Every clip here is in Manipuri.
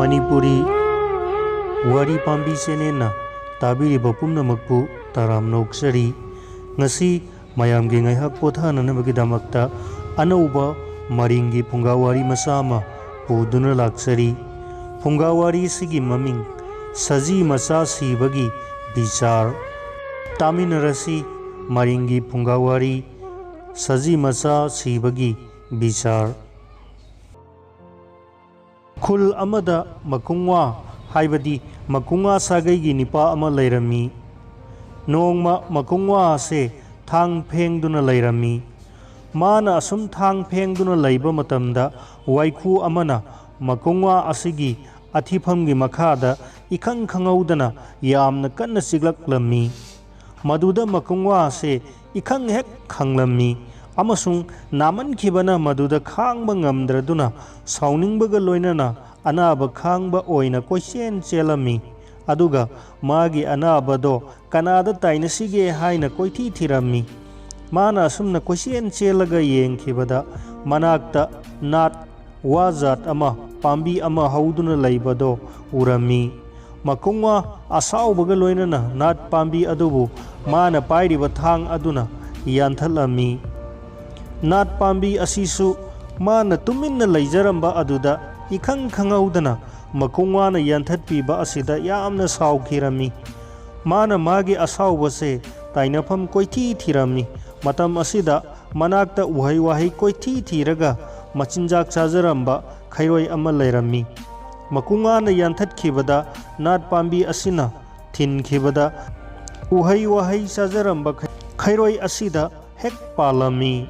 Manipuri Wari Pambi Senena Tabiriba Pumnamakpu Taram Noksari Ngasi Mayamgi Ngaihak Pothananabagidamagta Anauba Maringi Pungawari Masama Puduna Laksari Pungawari Sigi Maming Saji Masa Sibagi Bichar Taminarasi Maringi Pungawari Saji Masa Sibagi Bichar Khul Amada Makungwa Haibadi Makungwa Sagai Nipa Ama Lairami Nongma Makungwa Se Thang Pengduna Lairami Mana Asum Thang Pengduna Laiba Matamda Waiku Amana Makungwa Asigi Athipamgi Makada Ikang Kangaudana Yamna Kanna Siglak Lami Maduda Makungwa Se Ikang Hek Kanglami Amasung Naman Kibana Maduda Kangba Ngamdraduna Sauningbaga Loinana Anaba Kangba Oina Koisien Chelami Aduga Magi Anabado Kanada Tainasige Haina Koiti Tirami Mana Sumna Koisien Chelaga Yeng Kibada Manakta Nat Wazat Ama Pambi Ama Hauduna Laibado Urami Makungwa Asau Bagaloinana Nat Pambi Adubu Mana Pairi Bathang Aduna Yanthalami Nat Pambi Asisu Mana Tuminna Laijaramba Aduda Ikang Kangaudana Makungwana Yanthat Piba Asida Yamna Sau Kirami Mana Magi Asau Base Tainapam Koiti Tirami Matam Asida Manakta Uhai Wahi Koiti Tiraga Machinjak Chajaramba Khairoi Ama Lairami Makungwana Yanthat Kibada Nat Pambi Asina Thin Kibada Uhai Wahi Chajaramba Khairoi Asida Hek Palami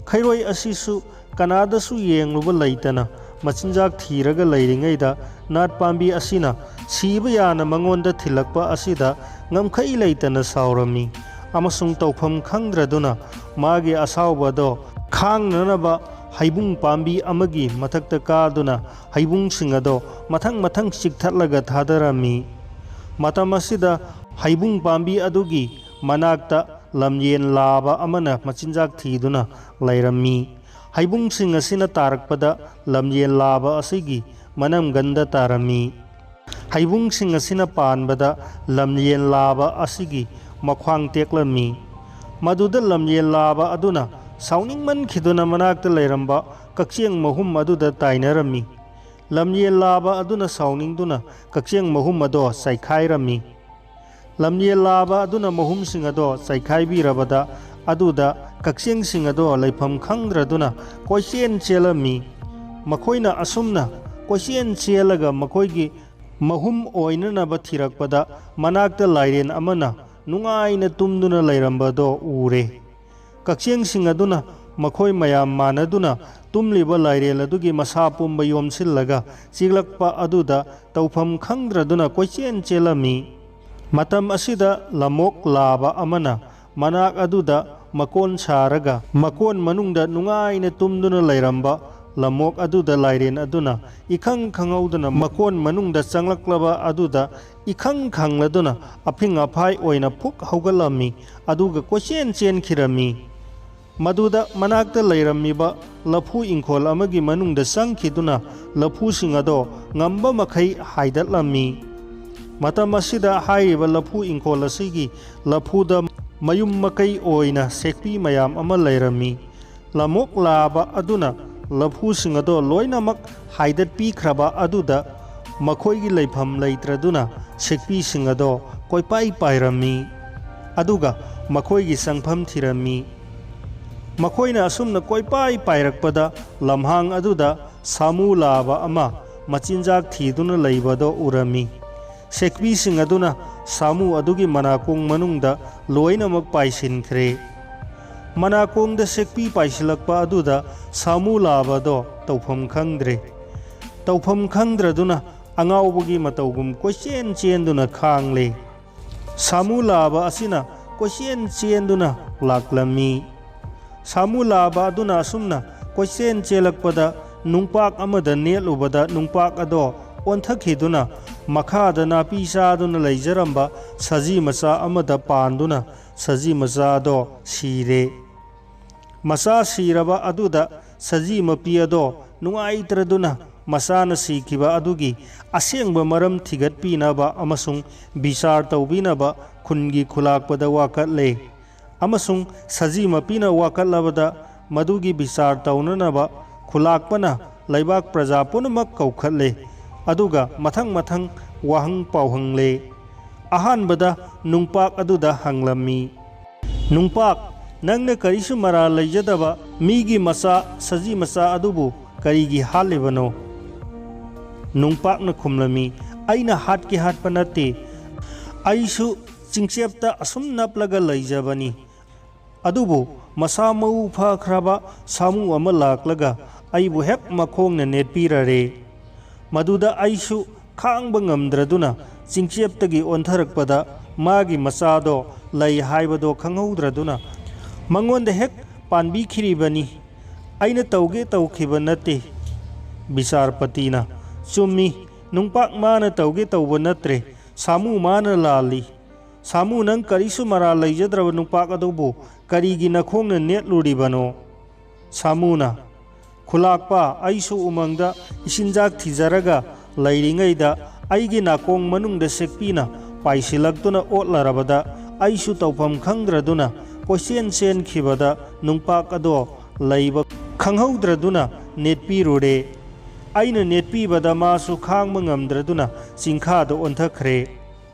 Khairoi Asisu Kanadasu Yengluba Laitana Machinjak Thiraga Lairingaida Nat Pambi Asina Sibaya Mangonda Thilakpa Asida Ngamkai Laitana Saurami Amasung Taupam Kangdraduna Magi Asaubado Kang Nanaba Haibung Pambi Amagi Matakta Kaduna Haibung Singado Matang Matang Sikthatlaga Thadarami Matamasida Haibung Pambi Adugi Manakta Lamyen Laba Amana Machinjak Thiduna Lairami Haibung Singasina Tarakpada Lamyen Laba Asigi Manam Ganda Tarami Haibung Singasina Panbada Lamyen Laba Asigi Makwang Teklami Maduda Lamyen Laba Aduna Sauning Man Kiduna Manakta Lairamba Kaksiang Mahum Maduda Tainarami Lamyen Laba Aduna Sauning Duna Kaksiang Mahum Ado Saikhairami Lamyen Laba Aduna Mahum Singado Saikaibi Rabada Aduda Kaksiang Singado Laipam Kangdraduna Koisien Chelami Makoina Asumna Koisien Chelaga Makoigi Mahum Oinana Bathirakpada Manakta Lairen Amana Nungaina Tumduna Lairambado Ure Kaksiang Singaduna Makoi Mayam Manaduna Tumliba Lairel Adugi Masapumba Yomsillaga Siglakpa Aduda Taupam Kangdraduna Koisien Chelami Matam Asida Lamok Laba Amana Manak Aduda Makon Saraga Makon Manungda Nungaina Tumduna Lairamba Lamok Aduda Lairen Aduna Ikang Kangauduna Makon Manungda Changlakklaba Aduda Ikang Kangladuna Aping Apai Oina Puk Haugalami Aduga Koisien Chen Kirami Maduda Manakta Lairamiba Lapu Inkol Amagi Manungda Sangkiduna Lapu Singado Ngamba Makai Haidatlami Matamasida Haiba Lapu Inkol Asigi Lapuda Mayum Makai Oina Sekpi Mayam Ama Lairami Lamok Laba Aduna Lapu Singado Loinamak Haidat Pi Kraba Aduda Makoigi Laipam Laitraduna Sekpi Singado Koipai Pairami Aduga Makoigi Sangpam Tirami Makoina Asumna Koipai Pairakpada Lamhang Aduda Samu Laba Ama Machinjak Thiduna Laibado Urami Sekpi Singaduna Samu Adugi Manakong Manungda Loinamak Paisinkhre Manakong da Sekpi Paisilakpa Aduda Samu Labado Taupam Kangdre Taupam Kangdraduna Angaubugi Mataugum Koisien Chenduna Kangle Samu Laba Asina Koisien Chenduna Laklami Samu Laba Aduna Sumna Koisien Chelakpada Nungpak Amada Nelubada Nungpak Ado Onthakiduna Makhada Napi Saduna Laijaramba Saji Masa Amada Panduna Saji Masa Do Sire Masa Siraba Aduda Saji Mapiado Nungaitraduna ꯃꯆꯥꯅ ꯁꯤꯈꯤꯕ ꯑꯗꯨꯒꯤ ꯑꯁꯦꯡꯕ ꯃꯔꯝ ꯊꯤꯒꯠꯄꯤꯅꯕ ꯑꯃꯁꯨꯡ ꯕꯤꯆꯥꯔ ꯇꯧꯕꯤꯅꯕ ꯈꯨꯟꯒꯤ ꯈꯨꯜꯂꯥꯛꯄꯗ ꯋꯥꯀꯠꯂꯦ ꯑꯃꯁꯨꯡ ꯁꯖꯤ ꯃꯄꯤꯅ ꯋꯥꯀꯠꯂꯕꯗ ꯃꯗꯨꯒꯤ ꯕꯤꯆꯥꯔ ꯇꯧꯅꯅꯕ ꯈꯨꯜꯂꯥꯛꯄꯅ ꯂꯩꯕꯥꯛ ꯄ꯭ꯔꯖꯥ ꯄꯨꯝꯅꯃꯛ ꯀꯧꯈꯠꯂꯦ ꯑꯗꯨꯒ ꯃꯊꯪ ꯃꯊꯪ ꯋꯥꯍꯪ ꯄꯥꯎꯍꯪꯂꯦ꯫ ꯑꯍꯥꯟꯕꯗ ꯅꯨꯡꯄꯥꯛ ꯑꯗꯨꯗ ꯍꯪꯂꯝꯃꯤ, ꯅꯨꯡꯄꯥꯛ, ꯅꯪꯅ ꯀꯔꯤꯁꯨ ꯃꯔꯥꯜ ꯂꯩꯖꯗꯕ ꯃꯤꯒꯤ ꯃꯆꯥ ꯁꯖꯤ ꯃꯆꯥ ꯑꯗꯨꯕꯨ ꯀꯔꯤꯒꯤ ꯍꯥꯠꯂꯤꯕꯅꯣ? ꯅꯨꯡꯄꯥꯛꯅ ꯈꯨꯝꯂꯝꯃꯤ, ꯑꯩꯅ ꯍꯥꯠꯀꯦ ꯍꯥꯠꯄ ꯅꯠꯇꯦ, ꯑꯩꯁꯨ ꯆꯤꯡꯆꯦꯞꯇ ꯑꯁꯨꯝ ꯅꯞꯂꯒ ꯂꯩꯖꯕꯅꯤ꯫ ꯑꯗꯨꯕꯨ ꯃꯁꯥ ꯃꯎ ꯐꯈ꯭ꯔꯕ ꯁꯥꯃꯨ ꯑꯃ ꯂꯥꯛꯂꯒ ꯑꯩꯕꯨ ꯍꯦꯛ ꯃꯈꯣꯡꯅ ꯅꯦꯠꯄꯤꯔꯔꯦ꯫ ꯃꯗꯨꯗ ꯑꯩꯁꯨ ꯈꯥꯡꯕ ꯉꯝꯗ꯭ꯔꯗꯨꯅ ꯆꯤꯡꯆꯦꯞꯇꯒꯤ ꯑꯣꯟꯊꯔꯛꯄꯗ ꯃꯥꯒꯤ ꯃꯆꯥꯗꯣ ꯂꯩ ꯍꯥꯏꯕꯗꯣ ꯈꯪꯍꯧꯗ꯭ꯔꯗꯨꯅ ꯃꯉꯣꯟꯗ ꯍꯦꯛ ꯄꯥꯟꯕꯤꯈꯤꯔꯤꯕꯅꯤ, ꯑꯩꯅ ꯇꯧꯒꯦ ꯇꯧꯈꯤꯕ ꯅꯠꯇꯦ꯫ ꯕꯤꯆꯥꯔꯄꯇꯤꯅ, ꯆꯨꯝꯃꯤ, ꯅꯨꯡꯄꯥꯛ ꯃꯥꯅ ꯇꯧꯒꯦ ꯇꯧꯕ ꯅꯠꯇ꯭ꯔꯦ, ꯁꯥꯃꯨ ꯃꯥꯅ ꯂꯥꯜꯂꯤ꯫ ꯁꯥꯃꯨ, ꯅꯪ ꯀꯔꯤꯁꯨ ꯃꯔꯥꯜ ꯂꯩꯖꯗ꯭ꯔꯕ ꯅꯨꯡꯄꯥꯛ ꯑꯗꯨꯕꯨ ꯀꯔꯤꯒꯤ ꯅꯈꯣꯡꯅ ꯅꯦꯠꯂꯨꯔꯤꯕꯅꯣ? ꯁꯥꯃꯨꯅ, ꯈꯨꯜꯂꯥꯛꯄ, ꯑꯩꯁꯨ ꯎꯃꯪꯗ ꯏꯆꯤꯟꯖꯥꯛ ꯊꯤꯖꯔꯒ ꯂꯩꯔꯤꯉꯩꯗ ꯑꯩꯒꯤ ꯅꯥꯀꯣꯡ ꯃꯅꯨꯡꯗ ꯁꯦꯛꯄꯤꯅ ꯄꯥꯏꯁꯤꯜꯂꯛꯇꯨꯅ ꯑꯣꯠꯂꯔꯕꯗ ꯑꯩꯁꯨ ꯇꯧꯐꯝ ꯈꯪꯗ꯭ꯔꯗꯨꯅ ꯀꯣꯏꯆꯦꯟ ꯆꯦꯟꯈꯤꯕꯗ ꯅꯨꯡꯄꯥꯛ ꯑꯗꯣ ꯂꯩꯕ ꯈꯪꯍꯧꯗ꯭ꯔꯗꯨꯅ ꯅꯦꯠꯄꯤꯔꯨꯔꯦ꯫ ꯑꯩꯅ ꯅꯦꯠꯄꯤꯕꯗ ꯃꯥꯁꯨ ꯈꯥꯡꯕ ꯉꯝꯗ꯭ꯔꯗꯨꯅ ꯆꯤꯡꯈꯥꯗ ꯑꯣꯟꯊꯈ꯭ꯔꯦ꯫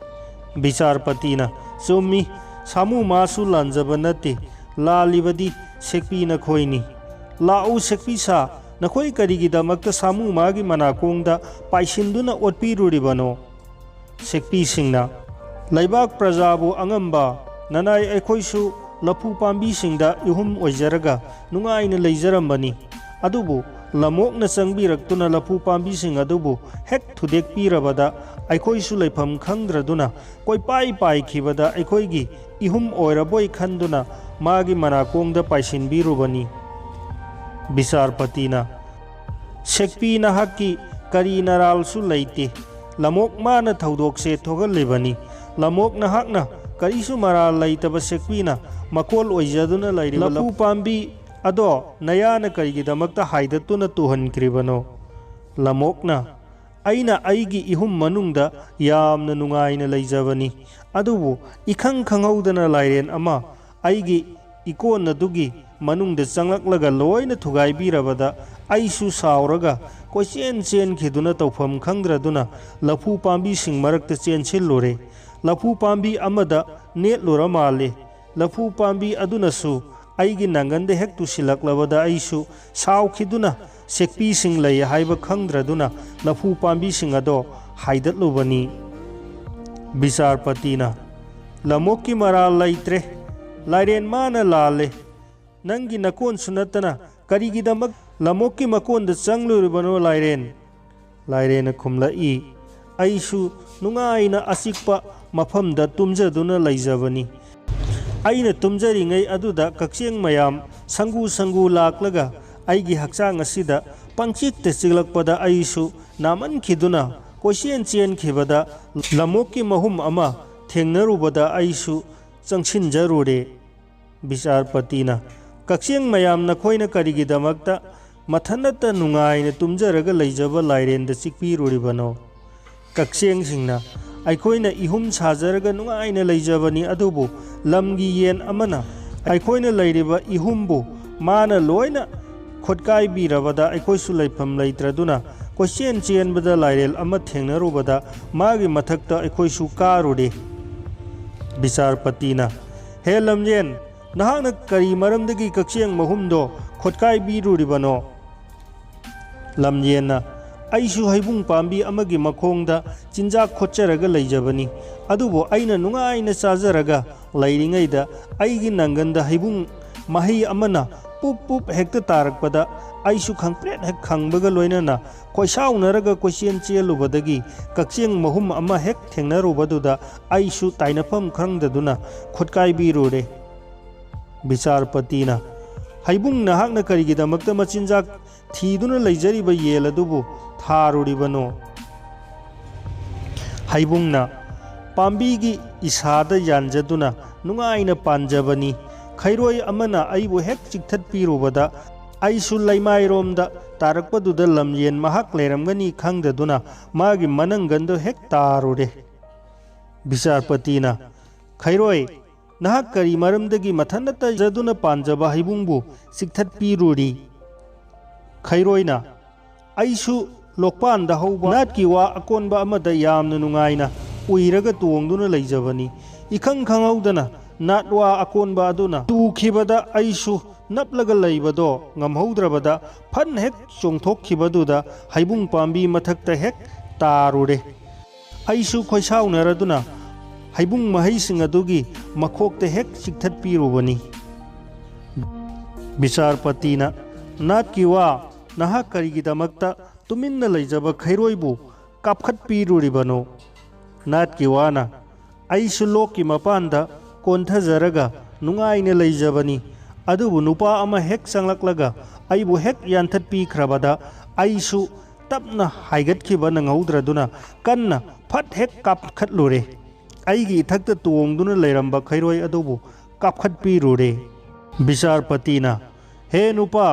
ꯕꯤꯆꯥꯔꯄꯇꯤꯅ, ꯆꯨꯝꯃꯤ, ꯁꯥꯃꯨ ꯃꯥꯁꯨ ꯂꯥꯟꯖꯕ ꯅꯠꯇꯦ, ꯂꯥꯜꯂꯤꯕꯗꯤ ꯁꯦꯛꯄꯤ ꯅꯈꯣꯏꯅꯤ꯫ ꯂꯥꯛꯎ ꯁꯦꯛꯄꯤ ꯁꯥ, ꯅꯈꯣꯏ ꯀꯔꯤꯒꯤꯗꯃꯛꯇ ꯁꯥꯃꯨ ꯃꯥꯒꯤ ꯃꯅꯥꯀꯣꯡꯗ ꯄꯥꯏꯁꯤꯟꯗꯨꯅ ꯑꯣꯠꯄꯤꯔꯨꯔꯤꯕꯅꯣ? ꯁꯦꯛꯄꯤꯁꯤꯡꯅ, ꯂꯩꯕꯥꯛ ꯄ꯭ꯔꯖꯥꯕꯨ ꯑꯉꯝꯕ ꯅꯅꯥꯏ, ꯑꯩꯈꯣꯏꯁꯨ ꯂꯐꯨ ꯄꯥꯝꯕꯤꯁꯤꯡꯗ ꯏꯍꯨꯝ ꯑꯣꯏꯖꯔꯒ ꯅꯨꯡꯉꯥꯏꯅ ꯂꯩꯖꯔꯝꯕꯅꯤ꯫ ꯑꯗꯨꯕꯨ ꯂꯝꯑꯣꯛꯅ ꯆꯪꯕꯤꯔꯛꯇꯨꯅ ꯂꯐꯨ ꯄꯥꯝꯕꯤꯁꯤꯡ ꯑꯗꯨꯕꯨ ꯍꯦꯛ ꯊꯨꯗꯦꯛꯄꯤꯔꯕꯗ ꯑꯩꯈꯣꯏꯁꯨ ꯂꯩꯐꯝ ꯈꯪꯗ꯭ꯔꯗꯨꯅ ꯀꯣꯏꯄꯥꯏ ꯄꯥꯏꯈꯤꯕꯗ ꯑꯩꯈꯣꯏꯒꯤ ꯏꯍꯨꯝ ꯑꯣꯏꯔꯕꯣꯏ ꯈꯟꯗꯨꯅ ꯃꯥꯒꯤ ꯃꯅꯥꯀꯣꯡꯗ ꯄꯥꯏꯁꯤꯟꯕꯤꯔꯨꯕꯅꯤ꯫ ꯕꯤꯆꯥꯔꯄꯇꯤꯅ, ꯁꯦꯛꯄꯤ ꯅꯍꯥꯛꯀꯤ ꯀꯔꯤ ꯅꯔꯥꯜꯁꯨ ꯂꯩꯇꯦ, ꯂꯝꯑꯣꯛ ꯃꯥꯅ ꯊꯧꯗꯣꯛꯁꯦ ꯊꯣꯛꯍꯜꯂꯤꯕꯅꯤ꯫ ꯂꯝꯑꯣꯛ ꯅꯍꯥꯛꯅ ꯀꯔꯤꯁꯨ ꯃꯔꯥꯜ ꯂꯩꯇꯕ ꯁꯦꯛꯄꯤꯅ ꯃꯀꯣꯜ ꯑꯣꯏꯖꯗꯨꯅ ꯂꯩꯔꯤꯕ ꯂꯐꯨ ꯄꯥꯝꯕꯤ ꯑꯗꯣ ꯅꯌꯥꯅ ꯀꯔꯤꯒꯤꯗꯃꯛꯇ ꯍꯥꯏꯗꯠꯇꯨꯅ ꯇꯨꯍꯟꯈ꯭ꯔꯤꯕꯅꯣ? ꯂꯝꯑꯣꯛꯅ, ꯑꯩꯅ ꯑꯩꯒꯤ ꯏꯍꯨꯝ ꯃꯅꯨꯡꯗ ꯌꯥꯝꯅ ꯅꯨꯡꯉꯥꯏꯅ ꯂꯩꯖꯕꯅꯤ, ꯑꯗꯨꯕꯨ ꯏꯈꯪ ꯈꯪꯍꯧꯗꯅ ꯂꯥꯏꯔꯦꯟ ꯑꯃ ꯑꯩꯒꯤ ꯏꯀꯣꯟ ꯑꯗꯨꯒꯤ ꯃꯅꯨꯡꯗ ꯆꯪꯂꯛꯂꯒ ꯂꯣꯏꯅ ꯊꯨꯒꯥꯏꯕꯤꯔꯕꯗ ꯑꯩꯁꯨ ꯁꯥꯎꯔꯒ ꯀꯣꯏꯆꯦꯟ ꯆꯦꯟꯈꯤꯗꯨꯅ ꯇꯧꯐꯝ ꯈꯪꯗ꯭ꯔꯗꯨꯅ ꯂꯐꯨ ꯄꯥꯝꯕꯤꯁꯤꯡ ꯃꯔꯛꯇ ꯆꯦꯟꯁꯤꯜꯂꯨꯔꯦ꯫ ꯂꯐꯨ ꯄꯥꯝꯕꯤ ꯑꯃꯗ ꯅꯦꯠꯂꯨꯔ ꯃꯥꯜꯂꯦ꯫ ꯂꯐꯨ ꯄꯥꯝꯕꯤ ꯑꯗꯨꯅꯁꯨ ꯑꯩꯒꯤ ꯅꯪꯒꯟꯗ ꯍꯦꯛ ꯇꯨꯁꯤꯜꯂꯛꯂꯕꯗ ꯑꯩꯁꯨ ꯁꯥꯎꯈꯤꯗꯨꯅ ꯁꯦꯛꯄꯤꯁꯤꯡ ꯂꯩ ꯍꯥꯏꯕ ꯈꯪꯗ꯭ꯔꯗꯨꯅ ꯂꯐꯨ ꯄꯥꯝꯕꯤꯁꯤꯡ ꯑꯗꯣ ꯍꯥꯏꯗꯠꯂꯨꯕꯅꯤ꯫ ꯕꯤꯆꯥꯔꯄꯇꯤꯅ, ꯂꯝꯑꯣꯛꯀꯤ ꯃꯔꯥꯜ ꯂꯩꯇ꯭ꯔꯦ, ꯂꯥꯏꯔꯦꯟ ꯃꯥꯅ ꯂꯥꯜꯂꯦ꯫ ꯅꯪꯒꯤ ꯅꯀꯣꯟꯁꯨ ꯅꯠꯇꯅ ꯀꯔꯤꯒꯤꯗꯃꯛ ꯂꯝꯑꯣꯛꯀꯤ ꯃꯀꯣꯟꯗ ꯆꯪꯂꯨꯔꯤꯕꯅꯣ ꯂꯥꯏꯔꯦꯟ? ꯂꯥꯏꯔꯦꯟꯅ ꯈꯨꯝꯂꯛꯏ, ꯑꯩꯁꯨ ꯅꯨꯡꯉꯥꯏꯅ ꯑꯆꯤꯛꯄ ꯃꯐꯝꯗ ꯇꯨꯝꯖꯗꯨꯅ ꯂꯩꯖꯕꯅꯤ꯫ ꯑꯩꯅ ꯇꯨꯝꯖꯔꯤꯉꯩ ꯑꯗꯨꯗ ꯀꯛꯆꯦꯡ ꯃꯌꯥꯝ ꯁꯪꯒꯨ ꯁꯪꯒꯨ ꯂꯥꯛꯂꯒ ꯑꯩꯒꯤ ꯍꯛꯆꯥꯡ ꯑꯁꯤꯗ ꯄꯪꯆꯤꯛꯇ ꯆꯤꯛꯂꯛꯄꯗ ꯑꯩꯁꯨ ꯅꯥꯃꯟꯈꯤꯗꯨꯅ ꯀꯣꯏꯆꯦꯟ ꯆꯦꯟꯈꯤꯕꯗ ꯂꯝꯑꯣꯛꯀꯤ ꯃꯍꯨꯝ ꯑꯃ ꯊꯦꯡꯅꯔꯨꯕꯗ ꯑꯩꯁꯨ ꯆꯪꯁꯤꯟꯖꯔꯨꯔꯦ꯫ ꯕꯤꯆꯥꯔꯄꯇꯤꯅ, ꯀꯛꯆꯦꯡ ꯃꯌꯥꯝ ꯅꯈꯣꯏꯅ ꯀꯔꯤꯒꯤꯗꯃꯛꯇ ꯃꯊꯟꯇ ꯅꯨꯡꯉꯥꯏꯅ ꯇꯨꯝꯖꯔꯒ ꯂꯩꯖꯕ ꯂꯥꯏꯔꯦꯟꯗ ꯆꯤꯛꯄꯤꯔꯨꯔꯤꯕꯅꯣ? ꯀꯛꯆꯦꯡꯁꯤꯡꯅ, ꯑꯩꯈꯣꯏꯅ ꯏꯍꯨꯝ ꯁꯥꯖꯔꯒ ꯅꯨꯡꯉꯥꯏꯅ ꯂꯩꯖꯕꯅꯤ, ꯑꯗꯨꯕꯨ ꯂꯝꯒꯤ ꯌꯦꯟ ꯑꯃꯅ ꯑꯩꯈꯣꯏꯅ ꯂꯩꯔꯤꯕ ꯏꯍꯨꯝꯕꯨ ꯃꯥꯅ ꯂꯣꯏꯅ ꯈꯣꯠꯀꯥꯏꯕꯤꯔꯕꯗ ꯑꯩꯈꯣꯏꯁꯨ ꯂꯩꯐꯝ ꯂꯩꯇ꯭ꯔꯗꯨꯅ ꯀꯣꯏꯆꯦꯟ ꯆꯦꯟꯕꯗ ꯂꯥꯏꯔꯦꯜ ꯑꯃ ꯊꯦꯡꯅꯔꯨꯕꯗ ꯃꯥꯒꯤ ꯃꯊꯛꯇ ꯑꯩꯈꯣꯏꯁꯨ ꯀꯥꯔꯨꯔꯦ꯫ ꯕꯤꯆꯥꯔꯄꯇꯤꯅ, ꯍꯦ ꯂꯝꯌꯦꯟ, ꯅꯍꯥꯛꯅ ꯀꯔꯤ ꯃꯔꯝꯗꯒꯤ ꯀꯛꯆꯦꯡ ꯃꯍꯨꯝꯗꯣ ꯈꯣꯠꯀꯥꯏꯕꯤꯔꯨꯔꯤꯕꯅꯣ? ꯂꯝꯌꯦꯟꯅ, ꯑꯩꯁꯨ ꯍꯩꯕꯨꯡ ꯄꯥꯝꯕꯤ ꯑꯃꯒꯤ ꯃꯈꯣꯡꯗ ꯆꯤꯟꯖꯥꯛ ꯈꯣꯠꯆꯔꯒ ꯂꯩꯖꯕꯅꯤ, ꯑꯗꯨꯕꯨ ꯑꯩꯅ ꯅꯨꯡꯉꯥꯏꯅ ꯆꯥꯖꯔꯒ ꯂꯩꯔꯤꯉꯩꯗ ꯑꯩꯒꯤ ꯅꯪꯒꯟꯗ ꯍꯩꯕꯨꯡ ꯃꯍꯩ ꯑꯃꯅ ꯄꯨꯞ ꯄꯨꯞ ꯍꯦꯛꯇ ꯇꯥꯔꯛꯄꯗ ꯑꯩꯁꯨ ꯈꯪꯄ꯭ꯔꯦꯛ ꯍꯦꯛ ꯈꯪꯕꯒ ꯂꯣꯏꯅꯅ ꯀꯣꯏꯁꯥꯎꯅꯔꯒ ꯀꯣꯏꯆꯦꯟ ꯆꯦꯜꯂꯨꯕꯗꯒꯤ ꯀꯛꯆꯦꯡ ꯃꯍꯨꯝ ꯑꯃ ꯍꯦꯛ ꯊꯦꯡꯅꯔꯨꯕꯗꯨꯗ ꯑꯩꯁꯨ ꯇꯥꯏꯅꯐꯝ ꯈꯪꯗꯗꯨꯅ ꯈꯣꯠꯀꯥꯏꯕꯤꯔꯨꯔꯦ꯫ ꯕꯤꯆꯥꯔꯄꯇꯤꯅ, ꯍꯩꯕꯨꯡ, ꯅꯍꯥꯛꯅ ꯀꯔꯤꯒꯤꯗꯃꯛꯇ ꯃꯆꯤꯟꯖꯥꯛ ꯊꯤꯗꯨꯅ ꯂꯩꯖꯔꯤꯕ ꯌꯦꯟ ꯑꯗꯨꯕꯨ ꯊꯥꯔꯨꯔꯤꯕꯅꯣ? ꯍꯩꯕꯨꯡꯅ, ꯄꯥꯝꯕꯤꯒꯤ ꯏꯁꯥꯗ ꯌꯥꯟꯖꯗꯨꯅ ꯅꯨꯡꯉꯥꯏꯅ ꯄꯥꯟꯖꯕꯅꯤ, ꯈꯩꯔꯣꯏ ꯑꯃꯅ ꯑꯩꯕꯨ ꯍꯦꯛ ꯆꯤꯛꯊꯠꯄꯤꯔꯨꯕꯗ ꯑꯩꯁꯨ ꯂꯩꯃꯥꯏꯔꯣꯝꯗ ꯇꯥꯔꯛꯄꯗꯨꯗ ꯂꯝꯌꯦꯟ ꯃꯍꯥꯛ ꯂꯩꯔꯝꯒꯅꯤ ꯈꯪꯗꯗꯨꯅ ꯃꯥꯒꯤ ꯃꯅꯪꯒꯟꯗꯣ ꯍꯦꯛ ꯇꯥꯔꯨꯔꯦ꯫ ꯕꯤꯆꯥꯔꯄꯇꯤꯅ ꯈꯩꯔꯣꯏ ꯅꯍꯥꯛ ꯀꯔꯤ ꯃꯔꯝꯗꯒꯤ ꯃꯊꯟꯇ ꯖꯗꯨꯅ ꯄꯥꯟꯖꯕ ꯍꯩꯕꯨꯡꯕꯨ ꯆꯤꯛꯊꯠꯄꯤꯔꯨꯔꯤ? ꯈꯩꯔꯣꯏꯅ ꯑꯩꯁꯨ ꯂꯣꯛꯄꯥꯟꯗ ꯍꯧꯕ ꯅꯥꯠꯀꯤ ꯋꯥ ꯑꯀꯣꯟꯕ ꯑꯃꯗ ꯌꯥꯝꯅ ꯅꯨꯡꯉꯥꯏꯅ ꯎꯏꯔꯒ ꯇꯣꯡꯗꯨꯅ ꯂꯩꯖꯕꯅꯤ꯫ ꯏꯈꯪ ꯈꯪꯍꯧꯗꯅ ꯅꯥꯠ ꯋꯥ ꯑꯀꯣꯟꯕ ꯑꯗꯨꯅ ꯇꯨꯈꯤꯕꯗ ꯑꯩꯁꯨ ꯅꯞꯂꯒ ꯂꯩꯕꯗꯣ ꯉꯝꯍꯧꯗ꯭ꯔꯕꯗ ꯐꯟ ꯍꯦꯛ ꯆꯣꯡꯊꯣꯛꯈꯤꯕꯗꯨꯗ ꯍꯩꯕꯨꯡ ꯄꯥꯝꯕꯤ ꯃꯊꯛꯇ ꯍꯦꯛ ꯇꯥꯔꯨꯔꯦ꯫ ꯑꯩꯁꯨ ꯈꯣꯏꯁꯥꯎꯅꯔꯗꯨꯅ ꯍꯩꯕꯨꯡ ꯃꯍꯩꯁꯤꯡ ꯑꯗꯨꯒꯤ ꯃꯈꯣꯛꯇ ꯍꯦꯛ ꯆꯤꯛꯊꯠꯄꯤꯔꯨꯕꯅꯤ꯫ ꯕꯤꯆꯥꯔꯄꯇꯤꯅ ꯅꯥꯠꯀꯤ ꯋꯥ ꯅꯍꯥꯛ ꯀꯔꯤꯒꯤꯗꯃꯛꯇ ꯇꯨꯃꯤꯟꯅ ꯂꯩꯖꯕ ꯈꯩꯔꯣꯏꯕꯨ ꯀꯥꯞꯈꯠꯄꯤꯔꯨꯔꯤꯕꯅꯣ? ꯅꯥꯠꯀꯤ ꯋꯥꯅ ꯑꯩꯁꯨ ꯂꯣꯛꯀꯤ ꯃꯄꯥꯟꯗ ꯀꯣꯟꯊꯖꯔꯒ ꯅꯨꯡꯉꯥꯏꯅ ꯂꯩꯖꯕꯅꯤ, ꯑꯗꯨꯕꯨ ꯅꯨꯄꯥ ꯑꯃ ꯍꯦꯛ ꯆꯪꯂꯛꯂꯒ ꯑꯩꯕꯨ ꯍꯦꯛ ꯌꯥꯟꯊꯠꯄꯤꯈ꯭ꯔꯕꯗ ꯑꯩꯁꯨ ꯇꯞꯅ ꯍꯥꯏꯒꯠꯈꯤꯕ ꯅꯪꯍꯧꯗ꯭ꯔꯗꯨꯅ ꯀꯟꯅ ꯐꯠ ꯍꯦꯛ ꯀꯥꯞꯈꯠꯂꯨꯔꯦ꯫ ꯑꯩꯒꯤ ꯏꯊꯛꯇ ꯇꯣꯡꯗꯨꯅ ꯂꯩꯔꯝꯕ ꯈꯩꯔꯣꯏ ꯑꯗꯨꯕꯨ ꯀꯥꯞꯈꯠꯄꯤꯔꯨꯔꯦ꯫ ꯕꯤꯆꯥꯔꯄꯇꯤꯅ ꯍꯦ ꯅꯨꯄꯥ,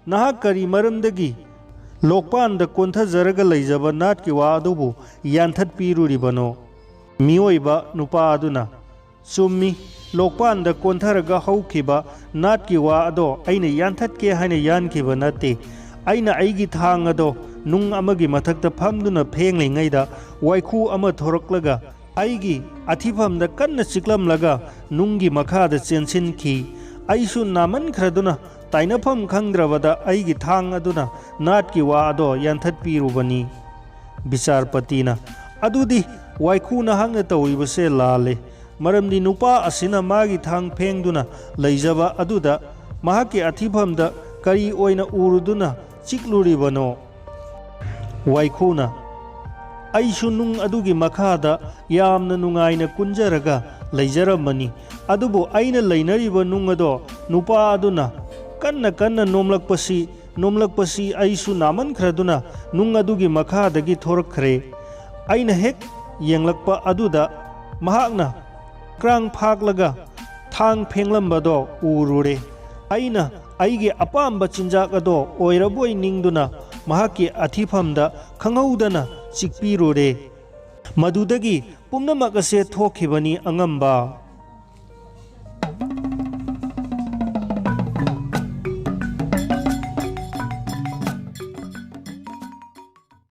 ꯅꯍꯥꯛ ꯀꯔꯤ ꯃꯔꯝꯗꯒꯤ ꯂꯣꯛꯄꯥꯟꯗ ꯀꯣꯟꯊꯖꯔꯒ ꯂꯩꯖꯕ ꯅꯥꯠꯀꯤ ꯋꯥ ꯑꯗꯨꯕꯨ ꯌꯥꯟꯊꯠꯄꯤꯔꯨꯔꯤꯕꯅꯣ? ꯃꯤꯑꯣꯏꯕ ꯅꯨꯄꯥ ꯑꯗꯨꯅ ꯆꯨꯝꯃꯤ, ꯂꯣꯛꯄꯥꯟꯗ ꯀꯣꯟꯊꯔꯒ ꯍꯧꯈꯤꯕ ꯅꯥꯠꯀꯤ ꯋꯥ ꯑꯗꯣ ꯑꯩꯅ ꯌꯥꯟꯊꯠꯀꯦ ꯍꯥꯏꯅ ꯌꯥꯟꯈꯤꯕ ꯅꯠꯇꯦ꯫ ꯑꯩꯅ ꯑꯩꯒꯤ ꯊꯥꯡ ꯑꯗꯣ ꯅꯨꯡ ꯑꯃꯒꯤ ꯃꯊꯛꯇ ꯐꯝꯗꯨꯅ ꯐꯦꯡꯂꯤꯉꯩꯗ ꯋꯥꯏꯈꯨ ꯑꯃ ꯊꯣꯔꯛꯂꯒ ꯑꯩꯒꯤ ꯑꯊꯤꯐꯝꯗ ꯀꯟꯅ ꯆꯤꯛꯂꯝꯂꯒ ꯅꯨꯡꯒꯤ ꯃꯈꯥꯗ ꯆꯦꯟꯁꯤꯟꯈꯤ꯫ ꯑꯩꯁꯨ ꯅꯥꯃꯟꯈ꯭ꯔꯗꯨꯅ ꯇꯥꯏꯅꯐꯝ ꯈꯪꯗ꯭ꯔꯕꯗ ꯑꯩꯒꯤ ꯊꯥꯡ ꯑꯗꯨꯅ ꯅꯥꯠꯀꯤ ꯋꯥ ꯑꯗꯣ ꯌꯥꯟꯊꯠꯄꯤꯔꯨꯕꯅꯤ꯫ ꯕꯤꯆꯥꯔꯄꯇꯤꯅ ꯑꯗꯨꯗꯤ ꯋꯥꯏꯈꯨ ꯅꯍꯥꯛꯅ ꯇꯧꯔꯤꯕꯁꯦ ꯂꯥꯜꯂꯦ, ꯃꯔꯝꯗꯤ ꯅꯨꯄꯥ ꯑꯁꯤꯅ ꯃꯥꯒꯤ ꯊꯥꯡ ꯐꯦꯡꯗꯨꯅ ꯂꯩꯖꯕ ꯑꯗꯨꯗ ꯃꯍꯥꯛꯀꯤ ꯑꯊꯤꯐꯝꯗ ꯀꯔꯤ ꯑꯣꯏꯅ ꯎꯔꯨꯗꯨꯅ ꯆꯤꯛꯂꯨꯔꯤꯕꯅꯣ? ꯋꯥꯏꯈꯨꯅ ꯑꯩꯁꯨ ꯅꯨꯡ ꯑꯗꯨꯒꯤ ꯃꯈꯥꯗ ꯌꯥꯝꯅ ꯅꯨꯡꯉꯥꯏꯅ ꯀꯨꯟꯖꯔꯒ ꯂꯩꯖꯔꯝꯕꯅꯤ, ꯑꯗꯨꯕꯨ ꯑꯩꯅ ꯂꯩꯅꯔꯤꯕ ꯅꯨꯡ ꯑꯗꯣ ꯅꯨꯄꯥ ꯑꯗꯨꯅ ꯀꯟꯅ ꯀꯟꯅ ꯅꯣꯝꯂꯛꯄꯁꯤ ꯑꯩꯁꯨ ꯅꯥꯃꯟꯈ꯭ꯔꯗꯨꯅ ꯅꯨꯡ ꯑꯗꯨꯒꯤ ꯃꯈꯥꯗꯒꯤ ꯊꯣꯔꯛꯈ꯭ꯔꯦ꯫ ꯑꯩꯅ ꯍꯦꯛ ꯌꯦꯡꯂꯛꯄ ꯑꯗꯨꯗ ꯃꯍꯥꯛꯅ ꯀ꯭ꯔꯥꯡ ꯐꯥꯛꯂꯒ ꯊꯥꯡ ꯐꯦꯡꯂꯝꯕꯗꯣ ꯎꯔꯨꯔꯦ꯫ ꯑꯩꯅ ꯑꯩꯒꯤ ꯑꯄꯥꯝꯕ ꯆꯤꯟꯖꯥꯛ ꯑꯗꯣ ꯑꯣꯏꯔꯕꯣꯏ ꯅꯤꯡꯗꯨꯅ ꯃꯍꯥꯛꯀꯤ ꯑꯊꯤꯐꯝꯗ ꯈꯪꯍꯧꯗꯅ ꯆꯤꯛꯄꯤꯔꯨꯔꯦ꯫ ꯃꯗꯨꯗꯒꯤ ꯄꯨꯝꯅꯃꯛ ꯑꯁꯦ ꯊꯣꯛꯈꯤꯕꯅꯤ ꯑꯉꯝꯕ꯫